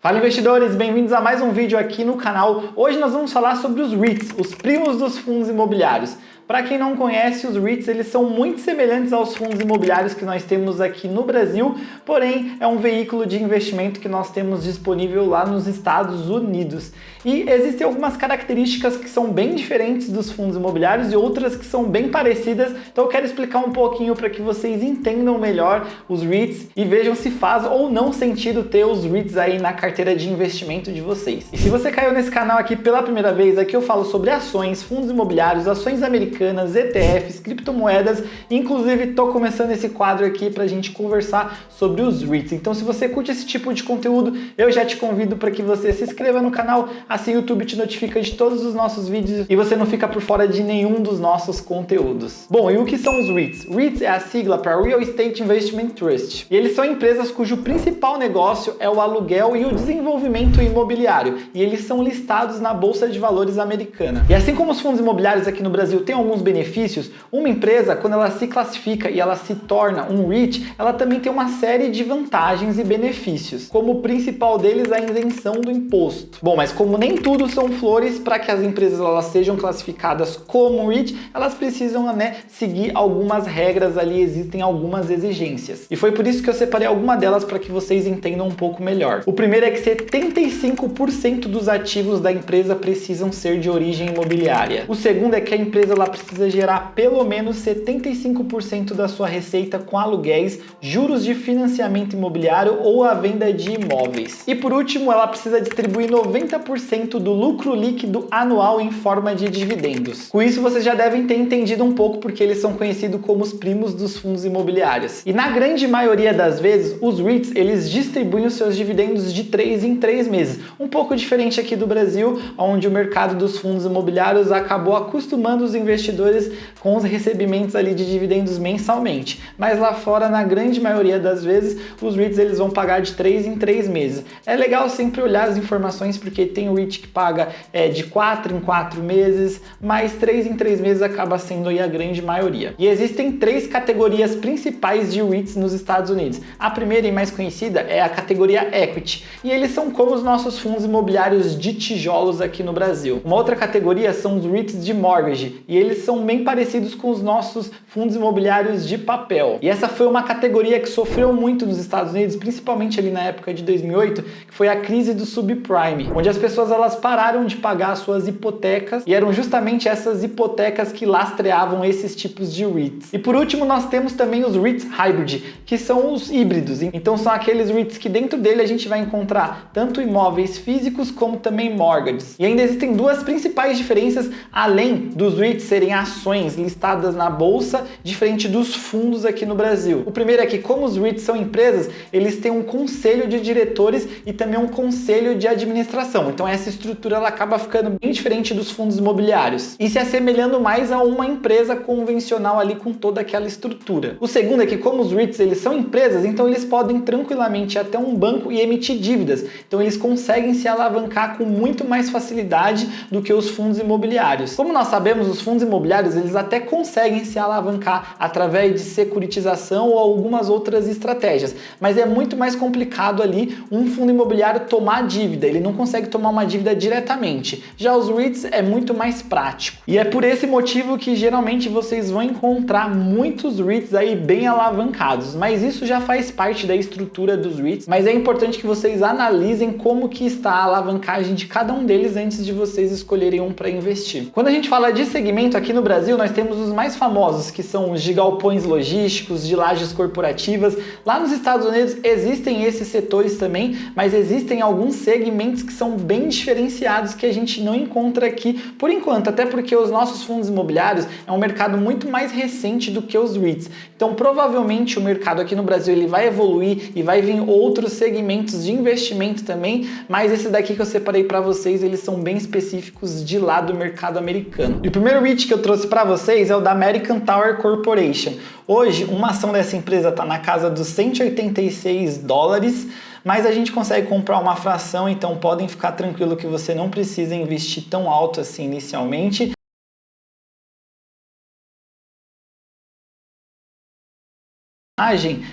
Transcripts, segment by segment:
Fala investidores, bem-vindos a mais um vídeo aqui no canal. Hoje nós vamos falar sobre os REITs, os primos dos fundos imobiliários. Para quem não conhece, os REITs eles são muito semelhantes aos fundos imobiliários que nós temos aqui no Brasil, porém é um veículo de investimento que nós temos disponível lá nos Estados Unidos. E existem algumas características que são bem diferentes dos fundos imobiliários e outras que são bem parecidas, então eu quero explicar um pouquinho para que vocês entendam melhor os REITs e vejam se faz ou não sentido ter os REITs aí na carteira de investimento de vocês. E se você caiu nesse canal aqui pela primeira vez, aqui eu falo sobre ações, fundos imobiliários, ações americanas, ETFs, criptomoedas, inclusive estou começando esse quadro aqui para a gente conversar sobre os REITs. Então se você curte esse tipo de conteúdo, eu já te convido para que você se inscreva no canal, assim o YouTube te notifica de todos os nossos vídeos e você não fica por fora de nenhum dos nossos conteúdos. Bom, e o que são os REITs? REITs é a sigla para Real Estate Investment Trust. E eles são empresas cujo principal negócio é o aluguel e o desenvolvimento imobiliário. E eles são listados na Bolsa de Valores americana. E assim como os fundos imobiliários aqui no Brasil têm alguns benefícios, uma empresa, quando ela se classifica e ela se torna um REIT, ela também tem uma série de vantagens e benefícios, como o principal deles a isenção do imposto. Bom, mas como nem tudo são flores, para que as empresas elas sejam classificadas como REIT, elas precisam, seguir algumas regras ali, existem algumas exigências. E foi por isso que eu separei alguma delas para que vocês entendam um pouco melhor. O primeiro é que 75% dos ativos da empresa precisam ser de origem imobiliária. O segundo é que a empresa ela precisa gerar pelo menos 75% da sua receita com aluguéis, juros de financiamento imobiliário ou a venda de imóveis. E por último, ela precisa distribuir 90% do lucro líquido anual em forma de dividendos. Com isso, vocês já devem ter entendido um pouco porque eles são conhecidos como os primos dos fundos imobiliários. E na grande maioria das vezes, os REITs, eles distribuem os seus dividendos de 3 em 3 meses. Um pouco diferente aqui do Brasil, onde o mercado dos fundos imobiliários acabou acostumando os investidores com os recebimentos ali de dividendos mensalmente. Mas lá fora, na grande maioria das vezes, os REITs eles vão pagar de 3 em 3 meses. É legal sempre olhar as informações, porque tem o REIT que paga de 4 em 4 meses, mas 3 em 3 meses acaba sendo aí a grande maioria. E existem 3 categorias principais de REITs nos Estados Unidos. A primeira e mais conhecida é a categoria Equity, e eles são como os nossos fundos imobiliários de tijolos aqui no Brasil. Uma outra categoria são os REITs de mortgage, e eles são bem parecidos com os nossos fundos imobiliários de papel. E essa foi uma categoria que sofreu muito nos Estados Unidos, principalmente ali na época de 2008, que foi a crise do subprime, onde as pessoas elas pararam de pagar suas hipotecas e eram justamente essas hipotecas que lastreavam esses tipos de REITs. E por último, nós temos também os REITs hybrid, que são os híbridos. Então são aqueles REITs que dentro dele a gente vai encontrar tanto imóveis físicos como também mortgages. E ainda existem duas principais diferenças, além dos REITs serem ações listadas na bolsa, diferente dos fundos aqui no Brasil. O primeiro é que, como os REITs são empresas, eles têm um conselho de diretores e também um conselho de administração. Então essa estrutura ela acaba ficando bem diferente dos fundos imobiliários e se assemelhando mais a uma empresa convencional ali com toda aquela estrutura. O segundo é que, como os REITs eles são empresas, então eles podem tranquilamente ir até um banco e emitir dívidas. Então eles conseguem se alavancar com muito mais facilidade do que os fundos imobiliários. Como nós sabemos, os fundos imobiliários eles até conseguem se alavancar através de securitização ou algumas outras estratégias, mas é muito mais complicado ali um fundo imobiliário tomar dívida, ele não consegue tomar uma dívida diretamente. Já os REITs é muito mais prático. E é por esse motivo que geralmente vocês vão encontrar muitos REITs aí bem alavancados, mas isso já faz parte da estrutura dos REITs, mas é importante que vocês analisem como que está a alavancagem de cada um deles antes de vocês escolherem um para investir. Quando a gente fala de segmento aqui no Brasil, nós temos os mais famosos, que são os de galpões logísticos, de lajes corporativas. Lá nos Estados Unidos existem esses setores também, mas existem alguns segmentos que são bem diferenciados que a gente não encontra aqui por enquanto, até porque os nossos fundos imobiliários é um mercado muito mais recente do que os REITs. Então provavelmente o mercado aqui no Brasil ele vai evoluir e vai vir outros segmentos de investimento também, mas esse daqui que eu separei para vocês, eles são bem específicos de lá do mercado americano. E o primeiro REIT que eu trouxe para vocês é o da American Tower Corporation. Hoje, uma ação dessa empresa está na casa dos 186 dólares, mas a gente consegue comprar uma fração, então podem ficar tranquilo que você não precisa investir tão alto assim inicialmente.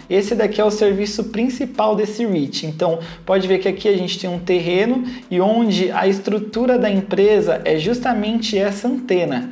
Esse daqui é o serviço principal desse REIT. Então, pode ver que aqui a gente tem um terreno e onde a estrutura da empresa é justamente essa antena.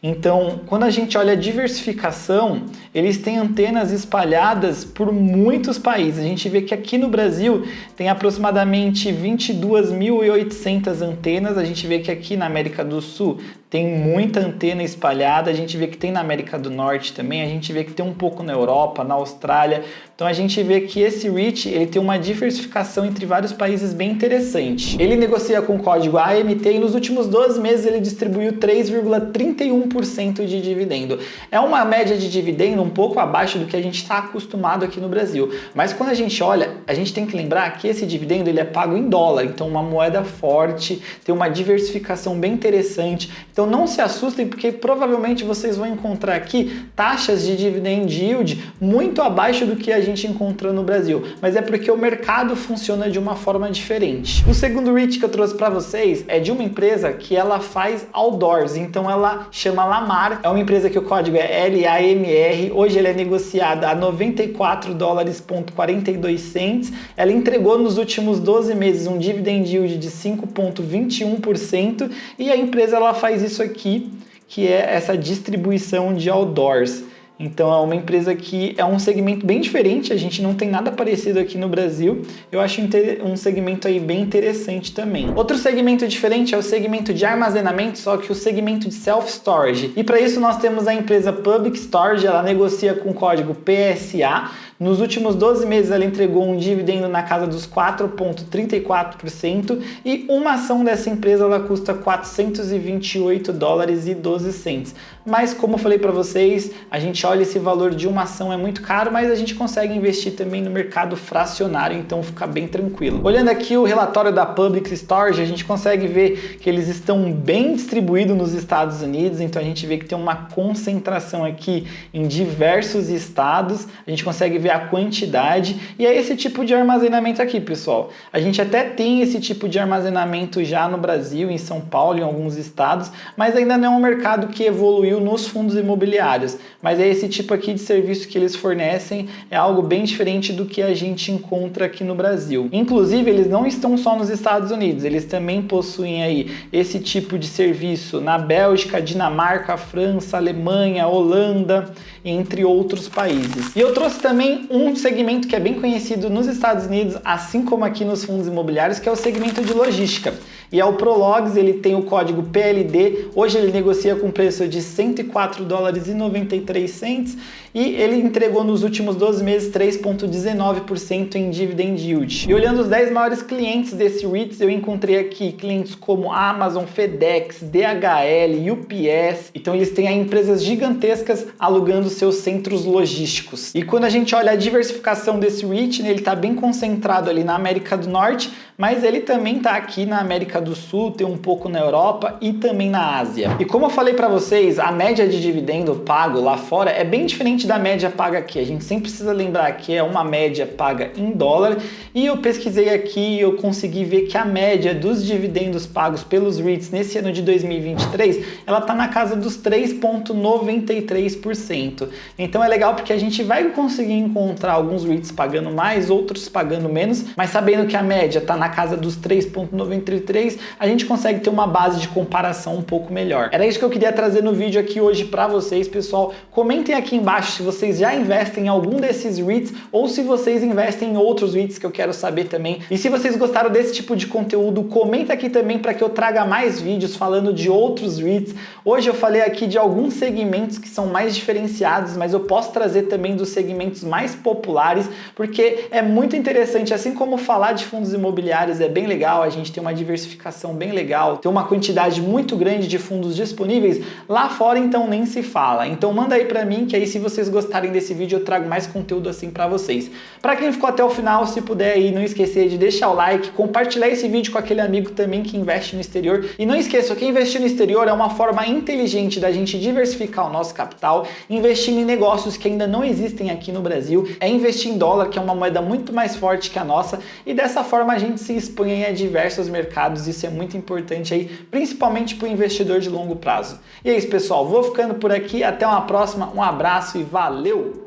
Então, quando a gente olha a diversificação, eles têm antenas espalhadas por muitos países. A gente vê que aqui no Brasil tem aproximadamente 22.800 antenas. A gente vê que aqui na América do Sul tem muita antena espalhada, a gente vê que tem na América do Norte também, a gente vê que tem um pouco na Europa, na Austrália. Então a gente vê que esse REIT ele tem uma diversificação entre vários países bem interessante. Ele negocia com o código AMT e nos últimos 12 meses ele distribuiu 3,31% de dividendo. É uma média de dividendo um pouco abaixo do que a gente está acostumado aqui no Brasil. Mas quando a gente olha, a gente tem que lembrar que esse dividendo ele é pago em dólar, então uma moeda forte, tem uma diversificação bem interessante. Então não se assustem porque provavelmente vocês vão encontrar aqui taxas de dividend yield muito abaixo do que a gente encontra no Brasil, mas é porque o mercado funciona de uma forma diferente. O segundo REIT que eu trouxe para vocês é de uma empresa que ela faz outdoors, então ela chama Lamar, é uma empresa que o código é LAMR, hoje ela é negociada a $94,42, ela entregou nos últimos 12 meses um dividend yield de 5,21% e a empresa ela faz isso aqui, que é essa distribuição de outdoors. Então é uma empresa que é um segmento bem diferente, a gente não tem nada parecido aqui no Brasil. Eu acho um segmento aí bem interessante também. Outro segmento diferente é o segmento de armazenamento, só que o segmento de self-storage. E para isso nós temos a empresa Public Storage, ela negocia com o código PSA. Nos últimos 12 meses ela entregou um dividendo na casa dos 4,34% e uma ação dessa empresa ela custa $428,12. Mas como eu falei para vocês, a gente olha esse valor de uma ação é muito caro, mas a gente consegue investir também no mercado fracionário, então fica bem tranquilo. Olhando aqui o relatório da Public Storage, a gente consegue ver que eles estão bem distribuídos nos Estados Unidos, então a gente vê que tem uma concentração aqui em diversos estados, a gente consegue ver a quantidade e é esse tipo de armazenamento aqui, pessoal. A gente até tem esse tipo de armazenamento já no Brasil, em São Paulo, em alguns estados, mas ainda não é um mercado que evoluiu nos fundos imobiliários. Mas é esse tipo aqui de serviço que eles fornecem, é algo bem diferente do que a gente encontra aqui no Brasil. Inclusive, eles não estão só nos Estados Unidos, eles também possuem aí esse tipo de serviço na Bélgica, Dinamarca, França, Alemanha, Holanda, entre outros países. E eu trouxe também um segmento que é bem conhecido nos Estados Unidos, assim como aqui nos fundos imobiliários, que é o segmento de logística. E é o Prologs, ele tem o código PLD, hoje ele negocia com preço de $104,93 e ele entregou nos últimos 12 meses 3,19% em dividend yield. E olhando os 10 maiores clientes desse REITs, eu encontrei aqui clientes como Amazon, FedEx, DHL, UPS, então eles têm aí empresas gigantescas alugando seus centros logísticos. E quando a gente olha a diversificação desse REIT, né, ele está bem concentrado ali na América do Norte, mas ele também está aqui na América do Sul, tem um pouco na Europa e também na Ásia. E como eu falei para vocês, a média de dividendo pago lá fora é bem diferente da média paga aqui. A gente sempre precisa lembrar que é uma média paga em dólar e eu pesquisei aqui e eu consegui ver que a média dos dividendos pagos pelos REITs nesse ano de 2023, ela está na casa dos 3,93%. Então é legal porque a gente vai conseguir encontrar alguns REITs pagando mais, outros pagando menos, mas sabendo que a média está na casa dos 3,93, a gente consegue ter uma base de comparação um pouco melhor. Era isso que eu queria trazer no vídeo aqui hoje para vocês, pessoal. Comentem aqui embaixo se vocês já investem em algum desses REITs ou se vocês investem em outros REITs, que eu quero saber também. E se vocês gostaram desse tipo de conteúdo, comenta aqui também para que eu traga mais vídeos falando de outros REITs. Hoje eu falei aqui de alguns segmentos que são mais diferenciados, mas eu posso trazer também dos segmentos mais populares, porque é muito interessante, assim como falar de fundos imobiliários é bem legal, a gente tem uma diversificação bem legal, tem uma quantidade muito grande de fundos disponíveis, lá fora então nem se fala. Então manda aí pra mim, que aí se vocês gostarem desse vídeo eu trago mais conteúdo assim pra vocês. Pra quem ficou até o final, se puder aí, não esquecer de deixar o like, compartilhar esse vídeo com aquele amigo também que investe no exterior. E não esqueça que investir no exterior é uma forma inteligente da gente diversificar o nosso capital, investindo em negócios que ainda não existem aqui no Brasil, é investir em dólar, que é uma moeda muito mais forte que a nossa, e dessa forma a gente se expõe a diversos mercados, isso é muito importante aí, principalmente para o investidor de longo prazo. E é isso, pessoal, vou ficando por aqui, até uma próxima, um abraço e valeu!